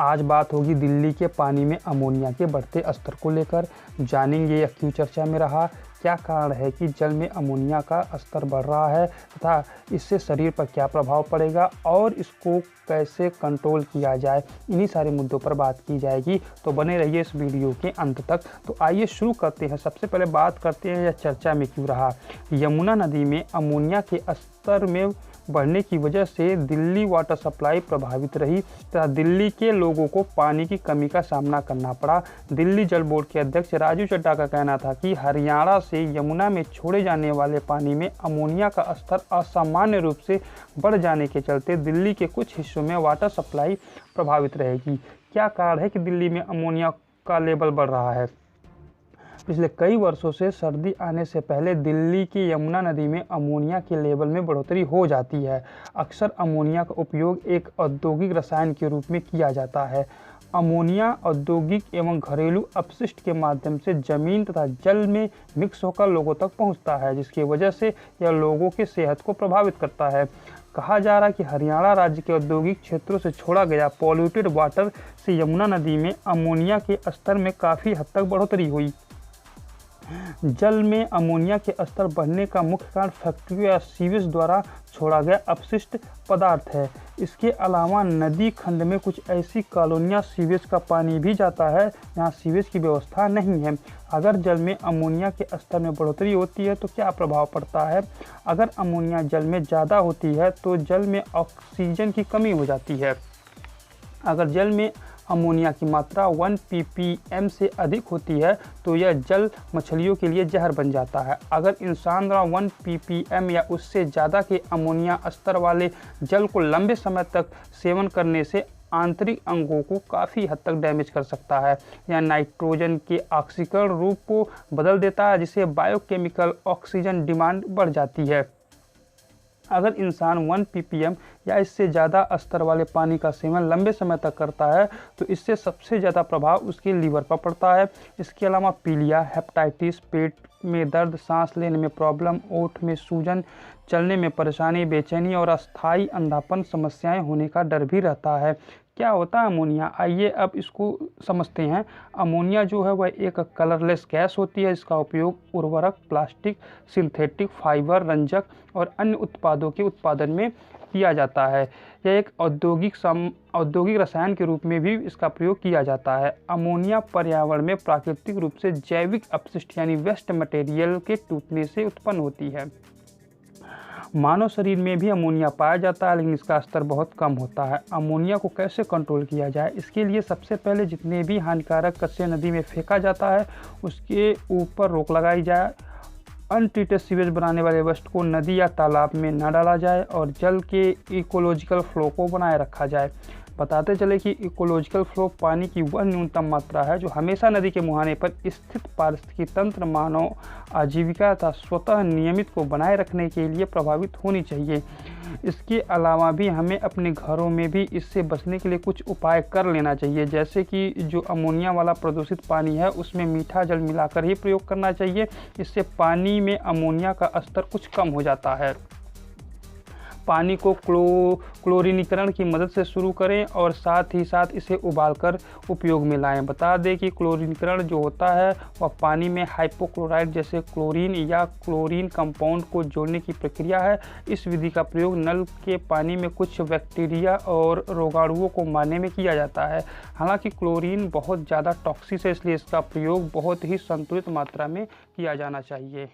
आज बात होगी दिल्ली के पानी में अमोनिया के बढ़ते स्तर को लेकर। जानेंगे यह क्यों चर्चा में रहा, क्या कारण है कि जल में अमोनिया का स्तर बढ़ रहा है तथा इससे शरीर पर क्या प्रभाव पड़ेगा और इसको कैसे कंट्रोल किया जाए। इन्हीं सारे मुद्दों पर बात की जाएगी, तो बने रहिए इस वीडियो के अंत तक। तो आइए शुरू करते हैं। सबसे पहले बात करते हैं यह चर्चा में क्यों रहा। यमुना नदी में अमोनिया के स्तर में बढ़ने की वजह से दिल्ली वाटर सप्लाई प्रभावित रही तथा दिल्ली के लोगों को पानी की कमी का सामना करना पड़ा। दिल्ली जल बोर्ड के अध्यक्ष राजू चड्ढा का कहना था कि हरियाणा से यमुना में छोड़े जाने वाले पानी में अमोनिया का स्तर असामान्य रूप से बढ़ जाने के चलते दिल्ली के कुछ हिस्सों में वाटर सप्लाई प्रभावित रहेगी। क्या कारण है कि दिल्ली में अमोनिया का लेवल बढ़ रहा है? पिछले कई वर्षों से सर्दी आने से पहले दिल्ली की यमुना नदी में अमोनिया के लेवल में बढ़ोतरी हो जाती है। अक्सर अमोनिया का उपयोग एक औद्योगिक रसायन के रूप में किया जाता है। अमोनिया औद्योगिक एवं घरेलू अपशिष्ट के माध्यम से जमीन तथा जल में मिक्स होकर लोगों तक पहुंचता है, जिसकी वजह से यह लोगों की सेहत को प्रभावित करता है। कहा जा रहा है कि हरियाणा राज्य के औद्योगिक क्षेत्रों से छोड़ा गया पॉल्यूटेड वाटर से यमुना नदी में अमोनिया के स्तर में काफ़ी हद तक बढ़ोतरी हुई। जल में अमोनिया के स्तर बढ़ने का मुख्य कारण फैक्ट्रियों या सीवेज द्वारा छोड़ा गया अपशिष्ट पदार्थ है। इसके अलावा नदी खंड में कुछ ऐसी कॉलोनियां सीवेज का पानी भी जाता है जहां सीवेज की व्यवस्था नहीं है। अगर जल में अमोनिया के स्तर में बढ़ोतरी होती है तो क्या प्रभाव पड़ता है? अगर अमोनिया जल में ज़्यादा होती है तो जल में ऑक्सीजन की कमी हो जाती है। अगर जल में अमोनिया की मात्रा 1 ppm से अधिक होती है तो यह जल मछलियों के लिए जहर बन जाता है। अगर इंसान द्वारा 1 ppm या उससे ज़्यादा के अमोनिया स्तर वाले जल को लंबे समय तक सेवन करने से आंतरिक अंगों को काफ़ी हद तक डैमेज कर सकता है। यह नाइट्रोजन के ऑक्सीकरण रूप को बदल देता है, जिससे बायोकेमिकल ऑक्सीजन डिमांड बढ़ जाती है। अगर इंसान 1 ppm या इससे ज़्यादा स्तर वाले पानी का सेवन लंबे समय तक करता है तो इससे सबसे ज़्यादा प्रभाव उसके लीवर पर पड़ता है। इसके अलावा पीलिया, हेपेटाइटिस, पेट में दर्द, सांस लेने में प्रॉब्लम, ओठ में सूजन, चलने में परेशानी, बेचैनी और अस्थायी अंधापन समस्याएं होने का डर भी रहता है। क्या होता है अमोनिया? आइए अब इसको समझते हैं। अमोनिया जो है वह एक कलरलेस गैस होती है। इसका उपयोग उर्वरक, प्लास्टिक, सिंथेटिक फाइबर, रंजक और अन्य उत्पादों के उत्पादन में किया जाता है। यह एक औद्योगिक रसायन के रूप में भी इसका प्रयोग किया जाता है। अमोनिया पर्यावरण में प्राकृतिक रूप से जैविक अपशिष्ट यानी वेस्ट मटेरियल के टूटने से उत्पन्न होती है। मानव शरीर में भी अमोनिया पाया जाता है, लेकिन इसका स्तर बहुत कम होता है। अमोनिया को कैसे कंट्रोल किया जाए? इसके लिए सबसे पहले जितने भी हानिकारक कचरे नदी में फेंका जाता है उसके ऊपर रोक लगाई जाए। अनट्रीटेड सीवेज बनाने वाले वेस्ट को नदी या तालाब में न डाला जाए और जल के इकोलॉजिकल फ्लो को बनाए रखा जाए। बताते चले कि इकोलॉजिकल फ्लो पानी की वह न्यूनतम मात्रा है जो हमेशा नदी के मुहाने पर स्थित पारिस्थितिकी तंत्र, मानव आजीविका तथा स्वतः नियमित को बनाए रखने के लिए प्रभावित होनी चाहिए। इसके अलावा भी हमें अपने घरों में भी इससे बचने के लिए कुछ उपाय कर लेना चाहिए, जैसे कि जो अमोनिया वाला प्रदूषित पानी है उसमें मीठा जल मिलाकर ही प्रयोग करना चाहिए। इससे पानी में अमोनिया का स्तर कुछ कम हो जाता है। पानी को क्लोरीनीकरण की मदद से शुरू करें और साथ ही साथ इसे उबालकर उपयोग में लाएं। बता दें कि क्लोरीनीकरण जो होता है वह पानी में हाइपोक्लोराइड जैसे क्लोरीन या क्लोरीन कंपाउंड को जोड़ने की प्रक्रिया है। इस विधि का प्रयोग नल के पानी में कुछ बैक्टीरिया और रोगाणुओं को मारने में किया जाता है। हालांकि क्लोरीन बहुत ज़्यादा टॉक्सिक है, इसलिए इसका प्रयोग बहुत ही संतुलित मात्रा में किया जाना चाहिए।